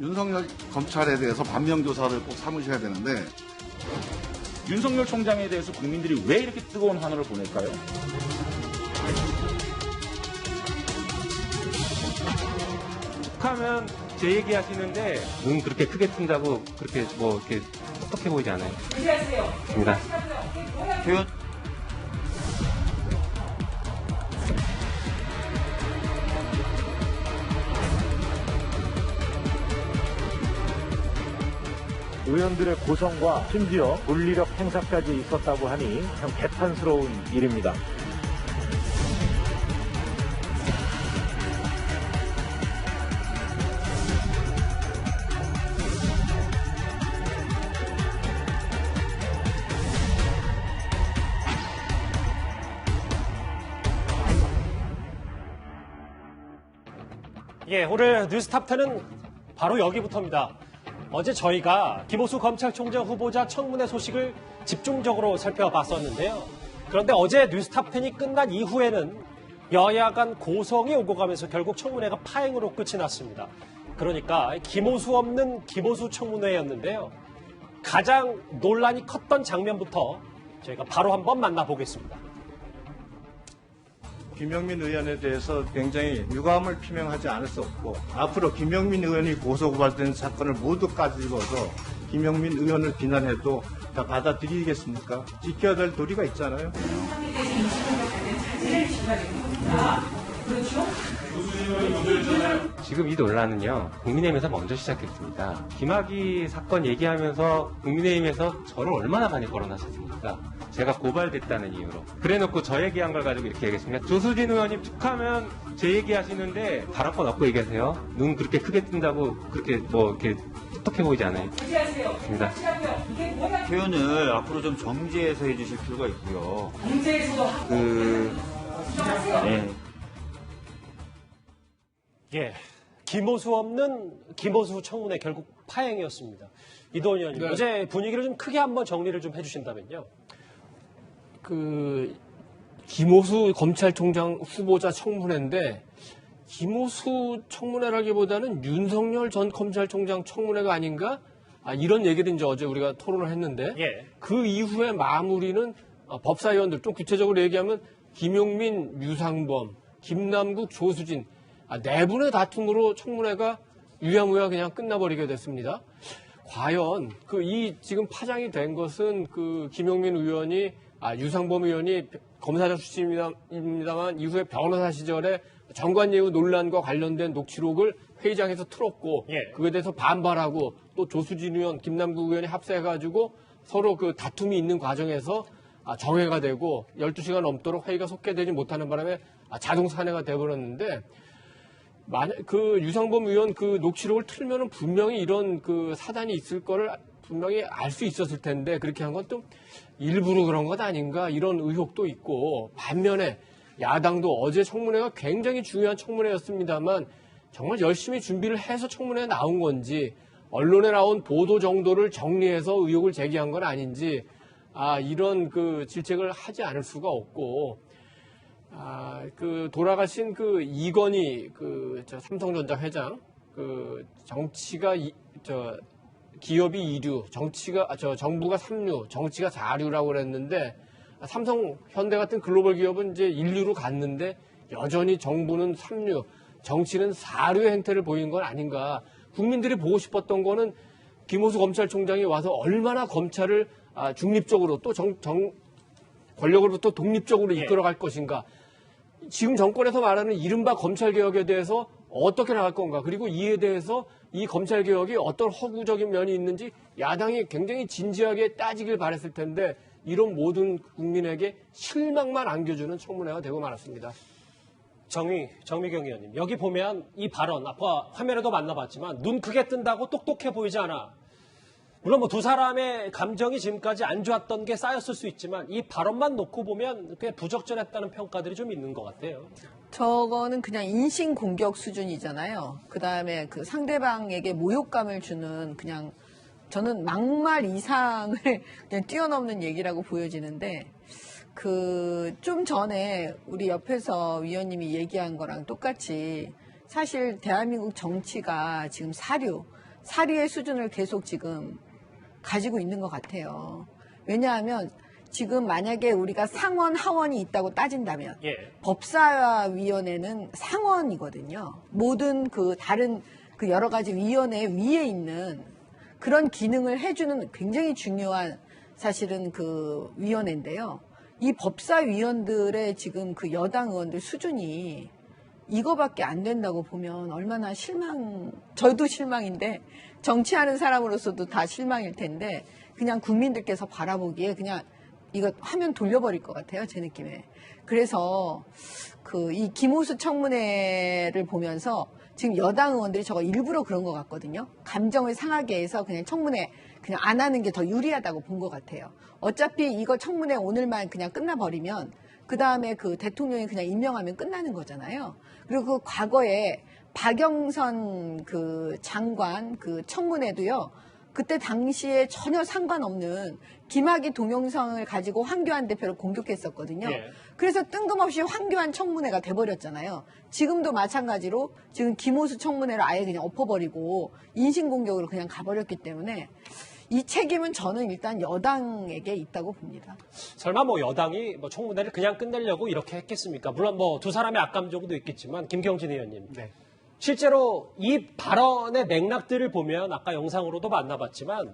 윤석열 검찰에 대해서 반면교사를 꼭 삼으셔야 되는데 윤석열 총장에 대해서 국민들이 왜 이렇게 뜨거운 환호를 보낼까요? 하면 제 얘기 하시는데 눈 그렇게 크게 뜬다고 그렇게 뭐 이렇게 똑똑해 보이지 않아요. 입니다. 표현. 의원들의 고성과 심지어 물리력 행사까지 있었다고 하니 참 개탄스러운 일입니다. 예, 오늘 뉴스탑10은 바로 여기부터입니다. 어제 저희가 김호수 검찰총장 후보자 청문회 소식을 집중적으로 살펴봤었는데요. 그런데 어제 뉴스탑10이 끝난 이후에는 여야 간 고성이 오고 가면서 결국 청문회가 파행으로 끝이 났습니다. 그러니까 김호수 없는 김호수 청문회였는데요. 가장 논란이 컸던 장면부터 저희가 바로 한번 만나보겠습니다. 김영민 의원에 대해서 굉장히 유감을 표명하지 않을 수 없고 앞으로 김영민 의원이 고소고발된 사건을 모두 까집어서 김영민 의원을 비난해도 다 받아들이겠습니까? 지켜야 될 도리가 있잖아요. 지금 이 논란은요, 국민의힘에서 먼저 시작했습니다. 김학의 사건 얘기하면서 국민의힘에서 저를 얼마나 많이 거론하셨습니까? 제가 고발됐다는 이유로. 그래놓고 저 얘기한 걸 가지고 이렇게 얘기했습니다. 조수진 의원님 툭하면 제 얘기하시는데 발언권 없고 얘기하세요. 눈 그렇게 크게 뜬다고 그렇게 뭐 이렇게 똑똑해 보이지 않아요. 입니다. 표현을 앞으로 좀 정제해서 해주실 필요가 있고요. 네. 예, 김호수 없는 김호수 청문회 결국 파행이었습니다. 이도원 의원님, 네. 어제 분위기를 좀 크게 한번 정리를 좀 해주신다면요. 김호수 검찰총장 후보자 청문회인데 김호수 청문회라기보다는 윤석열 전 검찰총장 청문회가 아닌가? 이런 얘기를 이제 어제 우리가 토론을 했는데 예. 그 이후에 마무리는 법사위원들, 좀 구체적으로 얘기하면 김용민, 유상범, 김남국, 조수진 네 분의 다툼으로 청문회가 유야무야 그냥 끝나버리게 됐습니다. 과연 이 지금 파장이 된 것은 김용민 의원이 유상범 의원이 검사장 출신입니다만 이후에 변호사 시절에 정관예우 논란과 관련된 녹취록을 회의장에서 틀었고 예. 그에 대해서 반발하고 또 조수진 의원, 김남국 의원이 합세해가지고 서로 다툼이 있는 과정에서 정회가 되고 12시간 넘도록 회의가 속개되지 못하는 바람에 자동 산회가 돼버렸는데 만약 유상범 의원 녹취록을 틀면은 분명히 이런 사단이 있을 거를 분명히 알 수 있었을 텐데 그렇게 한 건 또 일부러 그런 것 아닌가 이런 의혹도 있고 반면에 야당도 어제 청문회가 굉장히 중요한 청문회였습니다만 정말 열심히 준비를 해서 청문회에 나온 건지 언론에 나온 보도 정도를 정리해서 의혹을 제기한 건 아닌지 이런 질책을 하지 않을 수가 없고 돌아가신 이건희 삼성전자 회장 정치가 기업이 2류, 정부가 3류, 정치가 4류라고 그랬는데 삼성, 현대 같은 글로벌 기업은 이제 1류로 갔는데 여전히 정부는 3류, 정치는 4류의 행태를 보이는 건 아닌가. 국민들이 보고 싶었던 거는 김호수 검찰총장이 와서 얼마나 검찰을 중립적으로 또 권력으로부터 독립적으로 이끌어갈 것인가. 지금 정권에서 말하는 이른바 검찰개혁에 대해서 어떻게 나갈 건가. 그리고 이에 대해서 이 검찰개혁이 어떤 허구적인 면이 있는지 야당이 굉장히 진지하게 따지길 바랬을 텐데 이런 모든 국민에게 실망만 안겨주는 청문회가 되고 말았습니다. 정미경 의원님, 여기 보면 이 발언, 아까 화면에도 만나봤지만 눈 크게 뜬다고 똑똑해 보이지 않아. 물론 두 사람의 감정이 지금까지 안 좋았던 게 쌓였을 수 있지만 이 발언만 놓고 보면 그냥 부적절했다는 평가들이 좀 있는 것 같아요. 저거는 그냥 인신공격 수준이잖아요. 그다음에 상대방에게 모욕감을 주는 그냥 저는 막말 이상을 그냥 뛰어넘는 얘기라고 보여지는데 좀 전에 우리 옆에서 위원님이 얘기한 거랑 똑같이 사실 대한민국 정치가 지금 사류의 수준을 계속 지금 가지고 있는 것 같아요. 왜냐하면 지금 만약에 우리가 상원, 하원이 있다고 따진다면 예. 법사위원회는 상원이거든요. 모든 다른 여러 가지 위원회 위에 있는 그런 기능을 해주는 굉장히 중요한 사실은 위원회인데요. 이 법사위원들의 지금 여당 의원들 수준이 이거밖에 안 된다고 보면 얼마나 저도 실망인데 정치하는 사람으로서도 다 실망일 텐데 그냥 국민들께서 바라보기에 그냥 이거 화면 돌려버릴 것 같아요, 제 느낌에. 그래서 이 김호수 청문회를 보면서 지금 여당 의원들이 저거 일부러 그런 것 같거든요. 감정을 상하게 해서 그냥 청문회 그냥 안 하는 게 더 유리하다고 본 것 같아요. 어차피 이거 청문회 오늘만 그냥 끝나버리면 그 다음에 대통령이 그냥 임명하면 끝나는 거잖아요. 그리고 과거에 박영선 장관 청문회도요. 그때 당시에 전혀 상관없는 김학의 동영상을 가지고 황교안 대표를 공격했었거든요. 예. 그래서 뜬금없이 황교안 청문회가 돼버렸잖아요. 지금도 마찬가지로 지금 김호수 청문회를 아예 그냥 엎어버리고 인신공격으로 그냥 가버렸기 때문에 이 책임은 저는 일단 여당에게 있다고 봅니다. 설마 여당이 청문회를 그냥 끝내려고 이렇게 했겠습니까? 물론 두 사람의 악감정도 있겠지만 김경진 의원님. 네. 실제로 이 발언의 맥락들을 보면 아까 영상으로도 만나봤지만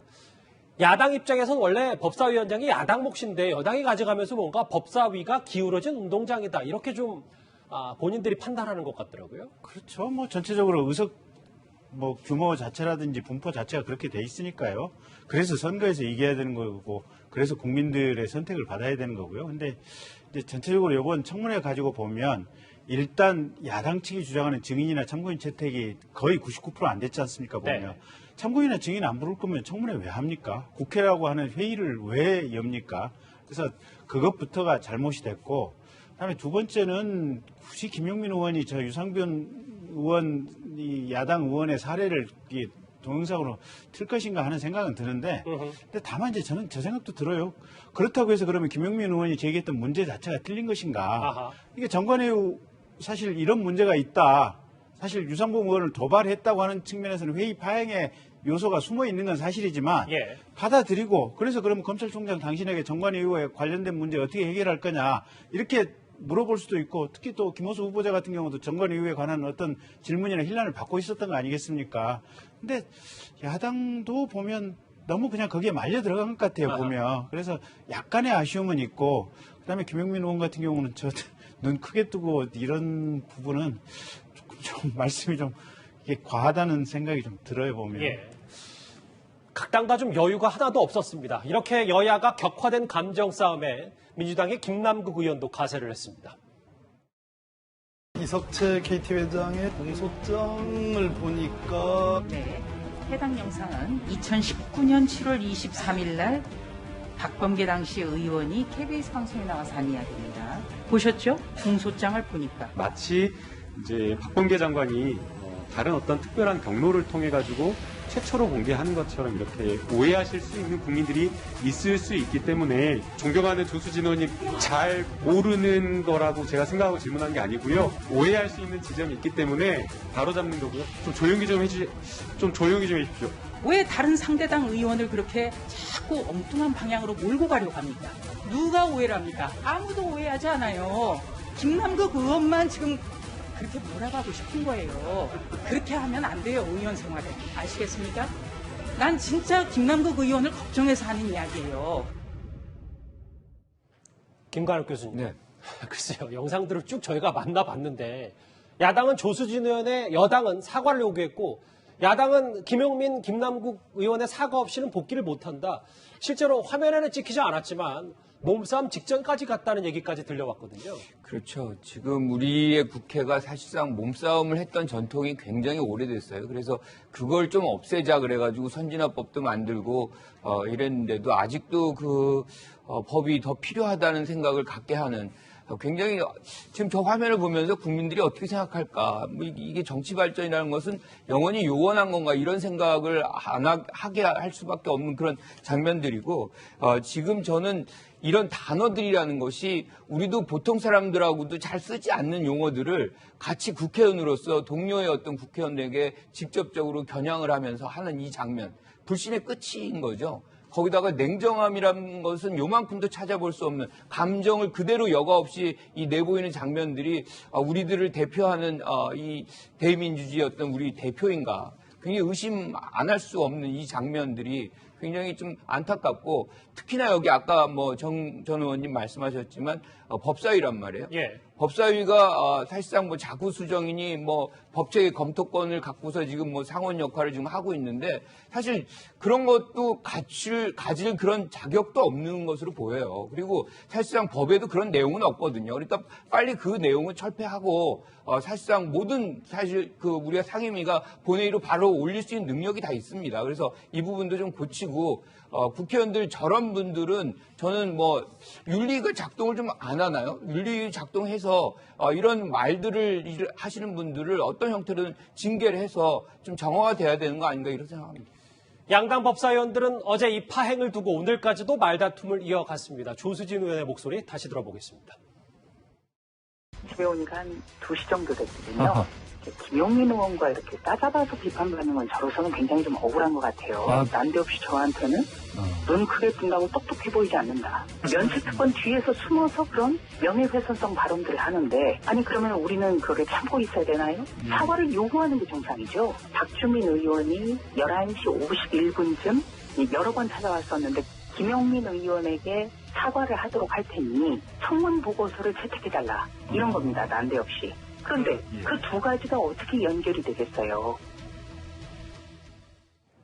야당 입장에서는 원래 법사위원장이 야당 몫인데 여당이 가져가면서 뭔가 법사위가 기울어진 운동장이다. 이렇게 좀 본인들이 판단하는 것 같더라고요. 그렇죠. 전체적으로 의석 규모 자체라든지 분포 자체가 그렇게 돼 있으니까요. 그래서 선거에서 이겨야 되는 거고, 그래서 국민들의 선택을 받아야 되는 거고요. 근데 이제 전체적으로 이번 청문회 가지고 보면 일단 야당 측이 주장하는 증인이나 참고인 채택이 거의 99% 안 됐지 않습니까, 보면. 네. 참고인이나 증인 안 부를 거면 청문회 왜 합니까? 국회라고 하는 회의를 왜 엽니까? 그래서 그것부터가 잘못이 됐고, 그다음에 두 번째는 굳이 김용민 의원이 저 유상균 의원, 이 야당 의원의 사례를 동영상으로 틀 것인가 하는 생각은 드는데, 근데 다만 이제 저는 저 생각도 들어요. 그렇다고 해서 그러면 김용민 의원이 제기했던 문제 자체가 틀린 것인가? 아하. 이게 정관예우 사실 이런 문제가 있다. 사실 유상봉 의원을 도발했다고 하는 측면에서는 회의 파행의 요소가 숨어 있는 건 사실이지만 예. 받아들이고 그래서 그러면 검찰총장 당신에게 정관예우에 관련된 문제 어떻게 해결할 거냐 이렇게 물어볼 수도 있고 특히 또 김호수 후보자 같은 경우도 정관예우에 관한 어떤 질문이나 hir난을 받고 있었던 거 아니겠습니까? 근데 야당도 보면 너무 그냥 거기에 말려 들어간 것 같아요, 보면. 그래서 약간의 아쉬움은 있고 그다음에 김용민 의원 같은 경우는 눈 크게 뜨고 이런 부분은 좀 말씀이 좀 이게 과하다는 생각이 좀 들어요, 보면. 예. 각 당 다 좀 여유가 하나도 없었습니다. 이렇게 여야가 격화된 감정 싸움에 민주당의 김남국 의원도 가세를 했습니다. 이석채 KT 회장의 공소장을 보니까 네, 해당 영상은 2019년 7월 23일 날 박범계 당시 의원이 KBS 방송에 나와서 한 이야기입니다. 보셨죠? 공소장을 보니까. 마치 이제 박범계 장관이 다른 어떤 특별한 경로를 통해 가지고 최초로 공개하는 것처럼 이렇게 오해하실 수 있는 국민들이 있을 수 있기 때문에 존경하는 조수진 의원님 잘 모르는 거라고 제가 생각하고 질문한 게 아니고요. 오해할 수 있는 지점이 있기 때문에 바로잡는 거고요. 좀 조용히 좀 해주십시오. 왜 다른 상대당 의원을 그렇게 자꾸 엉뚱한 방향으로 몰고 가려고 합니까? 누가 오해를 합니까? 아무도 오해하지 않아요. 김남국 의원만 지금 그렇게 몰아가고 싶은 거예요. 그렇게 하면 안 돼요, 의원 생활을. 아시겠습니까? 난 진짜 김남국 의원을 걱정해서 하는 이야기예요. 김관욱 교수님. 네. 글쎄요, 영상들을 쭉 저희가 만나봤는데 야당은 조수진 의원의 여당은 사과를 요구했고 야당은 김용민, 김남국 의원의 사과 없이는 복귀를 못한다. 실제로 화면에는 찍히지 않았지만 몸싸움 직전까지 갔다는 얘기까지 들려왔거든요. 그렇죠. 지금 우리의 국회가 사실상 몸싸움을 했던 전통이 굉장히 오래됐어요. 그래서 그걸 좀 없애자 그래가지고 선진화법도 만들고 이랬는데도 아직도 법이 더 필요하다는 생각을 갖게 하는 굉장히 지금 저 화면을 보면서 국민들이 어떻게 생각할까? 이게 정치 발전이라는 것은 영원히 요원한 건가? 이런 생각을 안 하게 할 수밖에 없는 그런 장면들이고 지금 저는 이런 단어들이라는 것이 우리도 보통 사람들하고도 잘 쓰지 않는 용어들을 같이 국회의원으로서 동료의 어떤 국회의원에게 직접적으로 겨냥을 하면서 하는 이 장면, 불신의 끝인 거죠. 거기다가 냉정함이라는 것은 요만큼도 찾아볼 수 없는 감정을 그대로 여과 없이 이 내보이는 장면들이 우리들을 대표하는 이 대민주주의 어떤 우리 대표인가. 굉장히 의심 안 할 수 없는 이 장면들이 굉장히 좀 안타깝고 특히나 여기 아까 뭐 전 의원님 말씀하셨지만 법사위란 말이에요. 예. 법사위가 사실상 뭐 자구수정이니 뭐 법제의 검토권을 갖고서 지금 뭐 상원 역할을 지금 하고 있는데 사실 그런 것도 가질 그런 자격도 없는 것으로 보여요. 그리고 사실상 법에도 그런 내용은 없거든요. 그러니까 빨리 그 내용을 철폐하고 사실상 모든 사실 그 우리가 상임위가 본회의로 바로 올릴 수 있는 능력이 다 있습니다. 그래서 이 부분도 좀 고치고 국회의원들 저런 분들은 저는 뭐 윤리가 작동을 좀 안 하나요? 윤리 작동해서 이런 말들을 하시는 분들을 어떤 형태로든 징계를 해서 좀 정화돼야 되는 거 아닌가 이런 생각합니다. 양당 법사위원들은 어제 이 파행을 두고 오늘까지도 말다툼을 이어갔습니다. 조수진 의원의 목소리 다시 들어보겠습니다. 집에 오니까 한 2시 정도 됐거든요. 김용민 의원과 이렇게 따잡아서 비판받는 건 저로서는 굉장히 좀 억울한 것 같아요. 난데없이 저한테는 눈 크게 뜬다고 똑똑해 보이지 않는다. 면책특권 뒤에서 숨어서 그런 명예훼손성 발언들을 하는데 아니 그러면 우리는 그거를 참고 있어야 되나요? 사과를 요구하는 게 정상이죠. 박주민 의원이 11시 51분쯤 여러 번 찾아왔었는데 김용민 의원에게 사과를 하도록 할 테니 청문 보고서를 채택해달라. 이런 겁니다. 난데없이. 그런데 그 두 가지가 어떻게 연결이 되겠어요?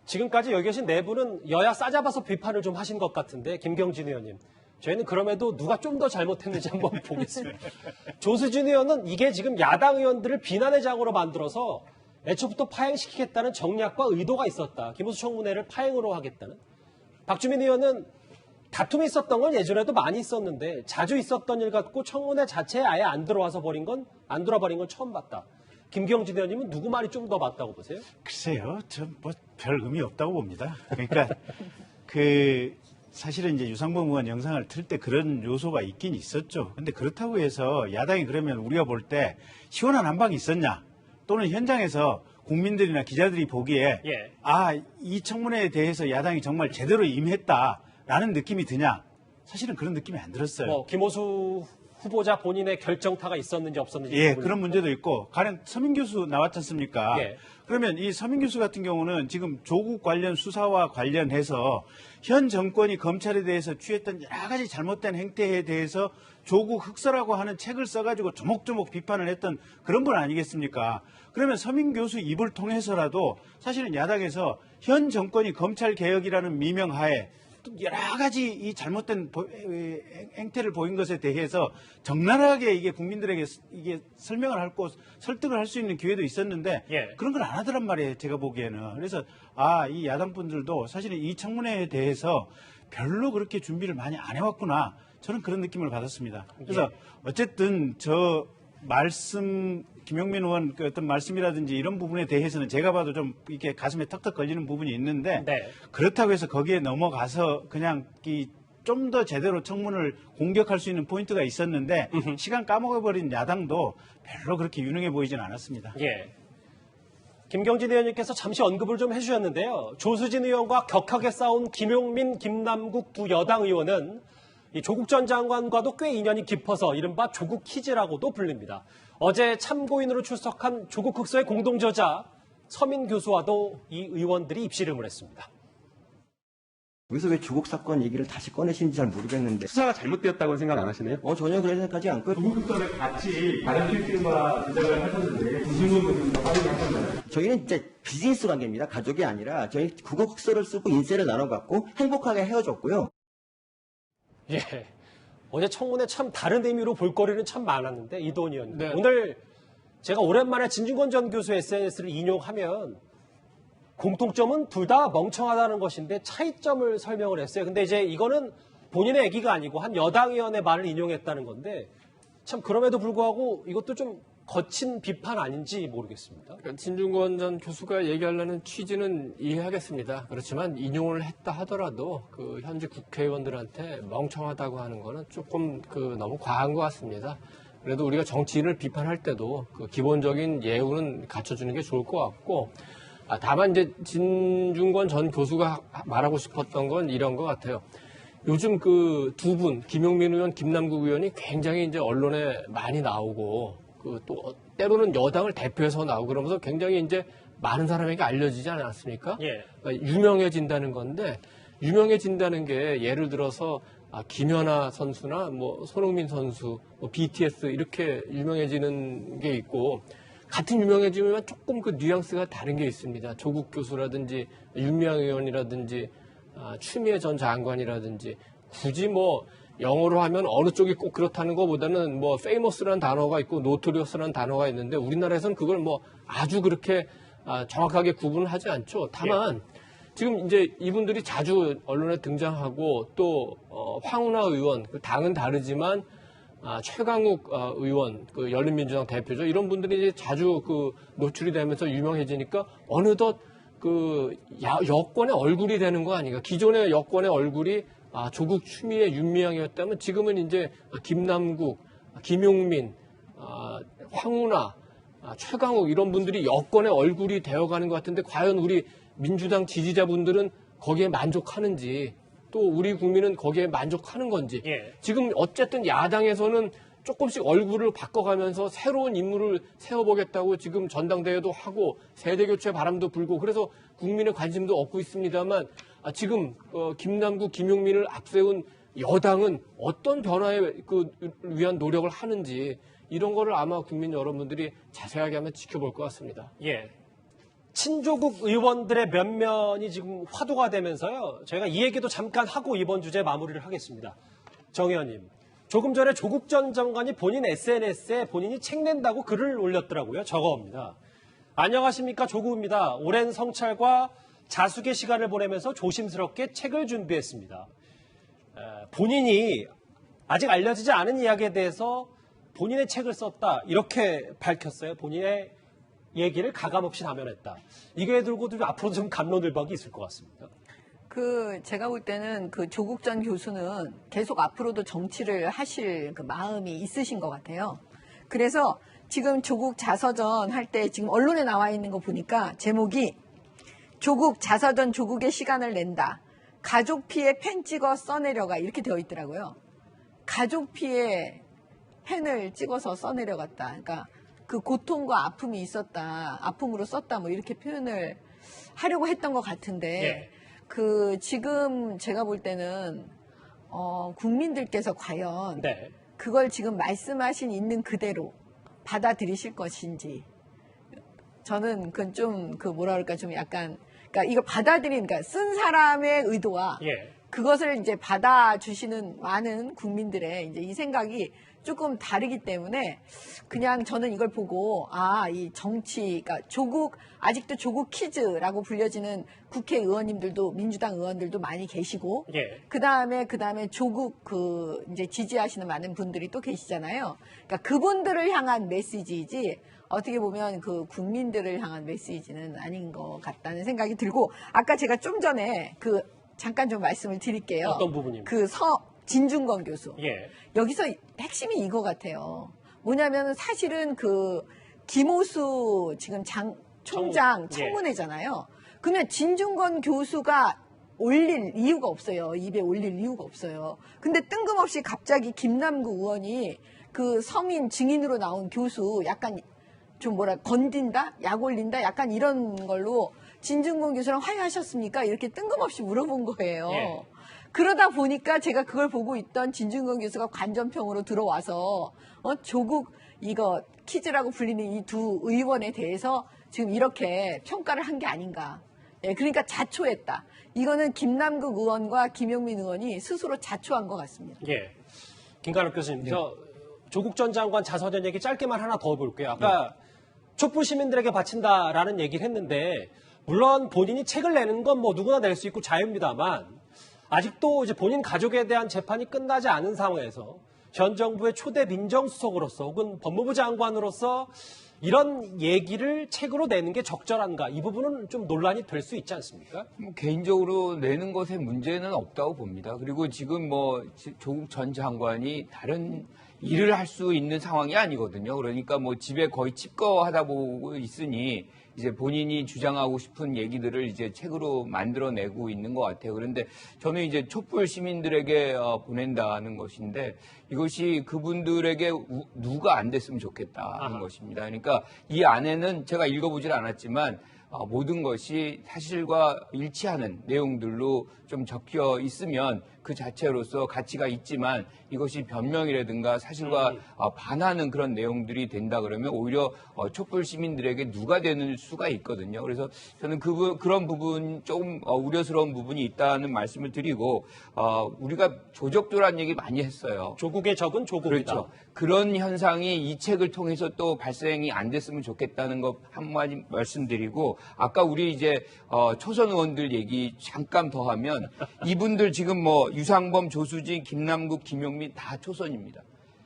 지금까지 여기 계신 네 분은 여야 싸잡아서 비판을 좀 하신 것 같은데 김경진 의원님. 저희는 그럼에도 누가 좀 더 잘못했는지 한번 보겠습니다. 조수진 의원은 이게 지금 야당 의원들을 비난의 장으로 만들어서 애초부터 파행시키겠다는 정략과 의도가 있었다. 김호수 청문회를 파행으로 하겠다는. 박주민 의원은 다툼이 있었던 건 예전에도 많이 있었는데 자주 있었던 일 같고 청문회 자체에 아예 안 들어와서 버린 건 안 들어버린 건 처음 봤다. 김경진 의원님은 누구 말이 좀 더 맞다고 보세요? 글쎄요, 전 뭐 별 의미 없다고 봅니다. 그러니까 사실은 이제 유상범 의원 영상을 틀 때 그런 요소가 있긴 있었죠. 근데 그렇다고 해서 야당이 그러면 우리가 볼 때 시원한 한방이 있었냐? 또는 현장에서 국민들이나 기자들이 보기에 이 청문회에 대해서 야당이 정말 제대로 임했다라는 느낌이 드냐? 사실은 그런 느낌이 안 들었어요. 김호수 후보자 본인의 결정타가 있었는지 없었는지. 예, 그런 문제도 있고 가령 서민 교수 나왔지 않습니까? 그러면 이 서민 교수 같은 경우는 지금 조국 관련 수사와 관련해서 현 정권이 검찰에 대해서 취했던 여러 가지 잘못된 행태에 대해서 조국 흑서라고 하는 책을 써가지고 조목조목 비판을 했던 그런 분 아니겠습니까? 그러면 서민 교수 입을 통해서라도 사실은 야당에서 현 정권이 검찰 개혁이라는 미명하에 여러 가지 이 잘못된 행태를 보인 것에 대해서 적나라하게 이게 국민들에게 이게 설명을 하고 설득을 할 수 있는 기회도 있었는데 그런 걸 안 하더란 말이에요. 제가 보기에는. 그래서 이 야당 분들도 사실은 이 청문회에 대해서 별로 그렇게 준비를 많이 안 해왔구나. 저는 그런 느낌을 받았습니다. 그래서 어쨌든 저 말씀 김용민 의원 그 어떤 말씀이라든지 이런 부분에 대해서는 제가 봐도 좀 이렇게 가슴에 턱턱 걸리는 부분이 있는데 그렇다고 해서 거기에 넘어가서 그냥 좀 더 제대로 청문을 공격할 수 있는 포인트가 있었는데 시간 까먹어버린 야당도 별로 그렇게 유능해 보이진 않았습니다. 김경진 의원님께서 잠시 언급을 좀 해주셨는데요. 조수진 의원과 격하게 싸운 김용민, 김남국 두 여당 의원은 이 조국 전 장관과도 꽤 인연이 깊어서 이른바 조국 키즈라고도 불립니다. 어제 참고인으로 출석한 조국 흑서의 공동저자 서민 교수와도 이 의원들이 입씨름을 했습니다. 여기서 왜 조국 사건 얘기를 다시 꺼내시는지 잘 모르겠는데 수사가 잘못되었다고 생각 안 하시나요? 전혀 그런 생각하지 않고 조국 흑서를 같이 다른 필기와 제작을 하셨는데 무슨 분들과 확인하셨나요? 저희는 이제 비즈니스 관계입니다. 가족이 아니라 저희 국어 흑서를 쓰고 인쇄를 나눠갖고 행복하게 헤어졌고요. 어제 청문회 참 다른 의미로 볼거리는 참 많았는데 이도훈 의원님. 오늘 제가 오랜만에 진중권 전 교수의 SNS를 인용하면 공통점은 둘 다 멍청하다는 것인데 차이점을 설명을 했어요. 근데 이제 이거는 본인의 얘기가 아니고 한 여당 의원의 말을 인용했다는 건데 참 그럼에도 불구하고 이것도 좀 거친 비판 아닌지 모르겠습니다. 그러니까 진중권 전 교수가 얘기하려는 취지는 이해하겠습니다. 그렇지만 인용을 했다 하더라도 그 현직 국회의원들한테 멍청하다고 하는 거는 조금 너무 과한 것 같습니다. 그래도 우리가 정치인을 비판할 때도 그 기본적인 예우는 갖춰주는 게 좋을 것 같고, 다만 이제 진중권 전 교수가 말하고 싶었던 건 이런 것 같아요. 요즘 그 두 분, 김용민 의원, 김남국 의원이 굉장히 이제 언론에 많이 나오고, 또 때로는 여당을 대표해서 나오고 그러면서 굉장히 이제 많은 사람에게 알려지지 않았습니까? 예. 그러니까 유명해진다는 건데, 유명해진다는 게 예를 들어서 김연아 선수나 뭐 손흥민 선수, 뭐 BTS 이렇게 유명해지는 게 있고, 같은 유명해지면 조금 그 뉘앙스가 다른 게 있습니다. 조국 교수라든지 윤미향 의원이라든지 추미애 전 장관이라든지 굳이 뭐 영어로 하면 어느 쪽이 꼭 그렇다는 것보다는 뭐 famous라는 단어가 있고 notorious라는 단어가 있는데 우리나라에서는 그걸 뭐 아주 그렇게 정확하게 구분을 하지 않죠. 다만 지금 이제 이분들이 자주 언론에 등장하고 또 황운하 의원, 당은 다르지만 최강욱 의원, 그 열린민주당 대표죠. 이런 분들이 이제 자주 노출이 되면서 유명해지니까 어느덧 여권의 얼굴이 되는 거 아닌가. 기존의 여권의 얼굴이 조국, 추미애, 윤미향이었다면 지금은 이제 김남국, 김용민, 황운하, 최강욱 이런 분들이 여권의 얼굴이 되어가는 것 같은데 과연 우리 민주당 지지자분들은 거기에 만족하는지 또 우리 국민은 거기에 만족하는 건지 지금 어쨌든 야당에서는 조금씩 얼굴을 바꿔가면서 새로운 인물을 세워보겠다고 지금 전당대회도 하고 세대교체 바람도 불고 그래서 국민의 관심도 얻고 있습니다만 지금 김남국, 김용민을 앞세운 여당은 어떤 변화에 위한 노력을 하는지 이런 거를 아마 국민 여러분들이 자세하게 한번 지켜볼 것 같습니다. 예. 친조국 의원들의 면면이 지금 화두가 되면서요. 저희가 이 얘기도 잠깐 하고 이번 주제 마무리를 하겠습니다. 정 의원님, 조금 전에 조국 전 장관이 본인 SNS에 본인이 책 낸다고 글을 올렸더라고요. 저거입니다. 안녕하십니까, 조국입니다. 오랜 성찰과 자숙의 시간을 보내면서 조심스럽게 책을 준비했습니다. 본인이 아직 알려지지 않은 이야기에 대해서 본인의 책을 썼다 이렇게 밝혔어요. 본인의 얘기를 가감없이 남연했다. 이게 들고도 앞으로 좀 갑론을박이 있을 것 같습니다. 제가 볼 때는 조국 전 교수는 계속 앞으로도 정치를 하실 마음이 있으신 것 같아요. 그래서 지금 조국 자서전 할 때 지금 언론에 나와 있는 거 보니까 제목이 조국 자서전 조국의 시간을 낸다. 가족 피해 펜 찍어 써내려가 이렇게 되어 있더라고요. 가족 피해 펜을 찍어서 써내려갔다. 그러니까 그 고통과 아픔이 있었다. 아픔으로 썼다. 뭐 이렇게 표현을 하려고 했던 것 같은데 지금 제가 볼 때는 국민들께서 과연 그걸 지금 말씀하신 있는 그대로 받아들이실 것인지 저는 그건 좀 뭐라 그럴까 좀 약간 그러니까 이걸 그러니까 쓴 사람의 의도와 그것을 이제 받아주시는 많은 국민들의 이제 이 생각이 조금 다르기 때문에 그냥 저는 이걸 보고 이 정치, 그러니까 아직도 조국 키즈라고 불려지는 국회의원님들도 민주당 의원들도 많이 계시고 그다음에 조국 이제 지지하시는 많은 분들이 또 계시잖아요. 그러니까 그분들을 향한 메시지이지 어떻게 보면 국민들을 향한 메시지는 아닌 것 같다는 생각이 들고 아까 제가 좀 전에 잠깐 좀 말씀을 드릴게요. 어떤 부분입니까? 진중권 교수. 여기서 핵심이 이거 같아요. 뭐냐면 사실은 김오수 지금 총장 청문회잖아요. 그러면 진중권 교수가 올릴 이유가 없어요. 입에 올릴 이유가 없어요. 근데 뜬금없이 갑자기 김남국 의원이 서민 증인으로 나온 교수 약간 좀 건든다? 약 올린다? 약간 이런 걸로 진중권 교수랑 화해하셨습니까? 이렇게 뜬금없이 물어본 거예요. 그러다 보니까 제가 그걸 보고 있던 진중권 교수가 관전평으로 들어와서 조국 이거 키즈라고 불리는 이 두 의원에 대해서 지금 이렇게 평가를 한 게 아닌가. 그러니까 자초했다. 이거는 김남국 의원과 김용민 의원이 스스로 자초한 것 같습니다. 김관욱 교수님, 조국 전 장관 자서전 얘기 짧게만 하나 더 볼게요. 아까 촛불 시민들에게 바친다라는 얘기를 했는데 물론 본인이 책을 내는 건 뭐 누구나 낼 수 있고 자유입니다만 아직도 이제 본인 가족에 대한 재판이 끝나지 않은 상황에서 현 정부의 초대 민정수석으로서 혹은 법무부 장관으로서 이런 얘기를 책으로 내는 게 적절한가? 이 부분은 좀 논란이 될 수 있지 않습니까? 뭐 개인적으로 내는 것에 문제는 없다고 봅니다. 그리고 지금 뭐 조국 전 장관이 다른 일을 할 수 있는 상황이 아니거든요. 그러니까 뭐 집에 거의 칩거하다 보고 있으니 이제 본인이 주장하고 싶은 얘기들을 이제 책으로 만들어내고 있는 것 같아요. 그런데 저는 이제 촛불 시민들에게 보낸다는 것인데 이것이 그분들에게 누가 안 됐으면 좋겠다는 것입니다. 그러니까 이 안에는 제가 읽어보질 않았지만 모든 것이 사실과 일치하는 내용들로 좀 적혀 있으면 그 자체로서 가치가 있지만 이것이 변명이라든가 사실과 반하는 그런 내용들이 된다 그러면 오히려 촛불 시민들에게 누가 되는 수가 있거든요. 그래서 저는 그런 부분 조금 우려스러운 부분이 있다는 말씀을 드리고 우리가 조적조란 얘기 많이 했어요. 조국의 적은 조국이다. 그렇죠. 그런 현상이 이 책을 통해서 또 발생이 안 됐으면 좋겠다는 거 한마디 말씀드리고 아까 우리 이제 초선 의원들 얘기 잠깐 더 하면 이분들 지금 뭐 유상범, 조수진, 김남국, 김용민 다 초선입니다.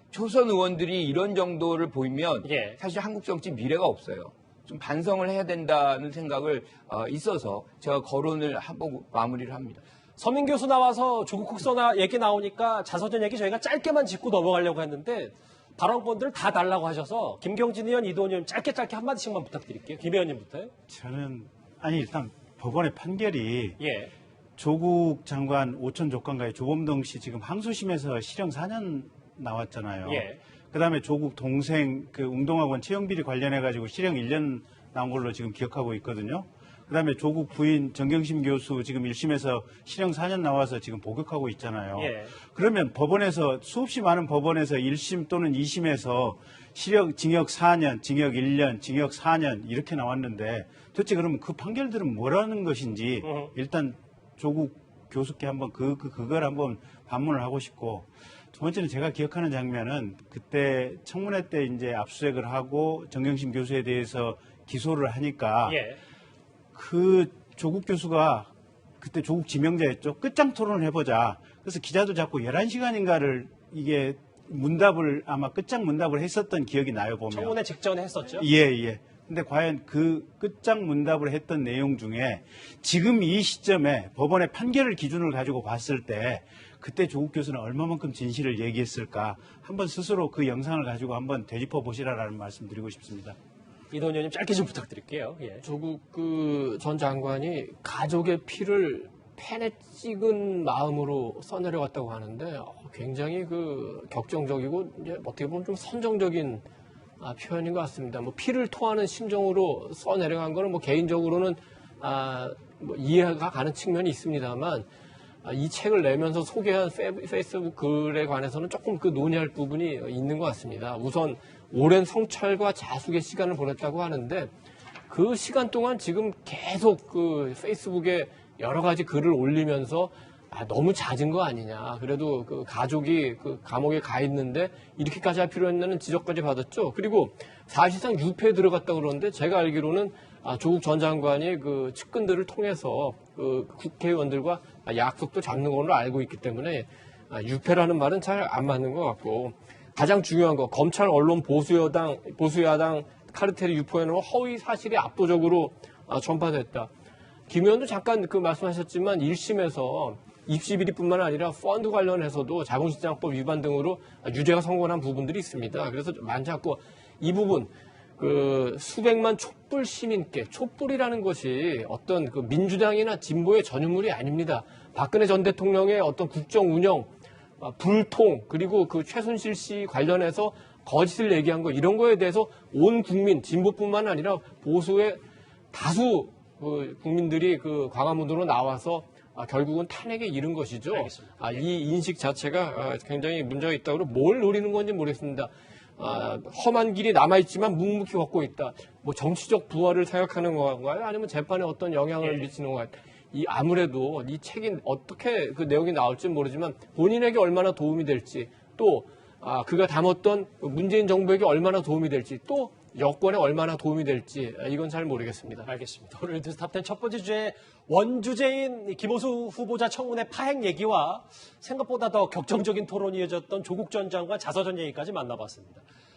초선 의원들이 이런 정도를 보이면 사실 한국 정치 미래가 없어요. 좀 반성을 해야 된다는 생각을 있어서 제가 거론을 하고 마무리를 합니다. 서민 교수 나와서 조국 국서 얘기 나오니까 자서전 얘기 저희가 짧게만 짚고 넘어가려고 했는데 발언권들을 다 달라고 하셔서 김경진 의원, 이도원 의원 짧게 한마디씩만 부탁드릴게요. 김 의원님부터요. 저는 일단 법원의 판결이 조국 장관 오천 조건가의 조범동 씨 지금 항소심에서 실형 4년 나왔잖아요. 그다음에 조국 동생 그 웅동학원 채용비리 관련해가지고 실형 1년 나온 걸로 지금 기억하고 있거든요. 그다음에 조국 부인 정경심 교수 지금 1심에서 실형 4년 나와서 지금 복역하고 있잖아요. 그러면 법원에서 수없이 많은 법원에서 1심 또는 2심에서 징역 4년, 징역 1년, 징역 4년 이렇게 나왔는데 도대체 그러면 그 판결들은 뭐라는 것인지 일단 조국 교수께 한번 그걸 한번 반문을 하고 싶고 두 번째는 제가 기억하는 장면은 그때 청문회 때 이제 압수수색을 하고 정경심 교수에 대해서 기소를 하니까 그 조국 교수가 그때 조국 지명자였죠. 끝장 토론을 해보자. 그래서 기자도 자꾸 11시간인가를 이게 문답을 아마 끝장 문답을 했었던 기억이 나요, 보면. 청문회 직전에 했었죠? 예. 근데 과연 그 끝장 문답을 했던 내용 중에 지금 이 시점에 법원의 판결을 기준을 가지고 봤을 때 그때 조국 교수는 얼마만큼 진실을 얘기했을까 한번 스스로 그 영상을 가지고 한번 되짚어 보시라라는 말씀 드리고 싶습니다. 이도원 의원님 짧게 좀 부탁드릴게요. 조국 전 장관이 가족의 피를 펜에 찍은 마음으로 써내려갔다고 하는데 굉장히 격정적이고 이제 어떻게 보면 좀 선정적인 표현인 것 같습니다. 뭐 피를 토하는 심정으로 써내려간 거는 뭐 개인적으로는 뭐 이해가 가는 측면이 있습니다만 이 책을 내면서 소개한 페이스북 글에 관해서는 조금 논의할 부분이 있는 것 같습니다. 우선 오랜 성찰과 자숙의 시간을 보냈다고 하는데 그 시간 동안 지금 계속 페이스북에 여러 가지 글을 올리면서 너무 잦은 거 아니냐. 그래도 가족이 감옥에 가 있는데 이렇게까지 할 필요했냐는 지적까지 받았죠. 그리고 사실상 유폐에 들어갔다고 그러는데 제가 알기로는 조국 전 장관이 측근들을 통해서 국회의원들과 약속도 잡는 걸로 알고 있기 때문에 유폐라는 말은 잘 안 맞는 것 같고 가장 중요한 거 검찰 언론 보수야당 카르텔이 유포해놓은 허위 사실이 압도적으로 전파됐다. 김 의원도 잠깐 말씀하셨지만 1심에서 입시 비리뿐만 아니라 펀드 관련해서도 자본시장법 위반 등으로 유죄가 선고한 부분들이 있습니다. 그래서 많지 않고 이 부분 수백만 촛불 시민께 촛불이라는 것이 어떤 민주당이나 진보의 전유물이 아닙니다. 박근혜 전 대통령의 어떤 국정 운영, 불통 그리고 최순실 씨 관련해서 거짓을 얘기한 거 이런 거에 대해서 온 국민 진보뿐만 아니라 보수의 다수 국민들이 광화문으로 나와서 결국은 탄핵에 이른 것이죠. 이 인식 자체가 굉장히 문제가 있다고 뭘 노리는 건지 모르겠습니다. 험한 길이 남아있지만 묵묵히 걷고 있다. 뭐 정치적 부활을 생각하는 건가요? 아니면 재판에 어떤 영향을 미치는 건가요? 아무래도 이 책이 어떻게 내용이 나올지 모르지만 본인에게 얼마나 도움이 될지 또 그가 담았던 문재인 정부에게 얼마나 도움이 될지 또 여권에 얼마나 도움이 될지 이건 잘 모르겠습니다. 알겠습니다. 오늘 뉴스탑10 첫 번째 주제 원주제인 김호수 후보자 청문회 파행 얘기와 생각보다 더 격정적인 토론이 이어졌던 조국 전 장관 자서전 얘기까지 만나봤습니다.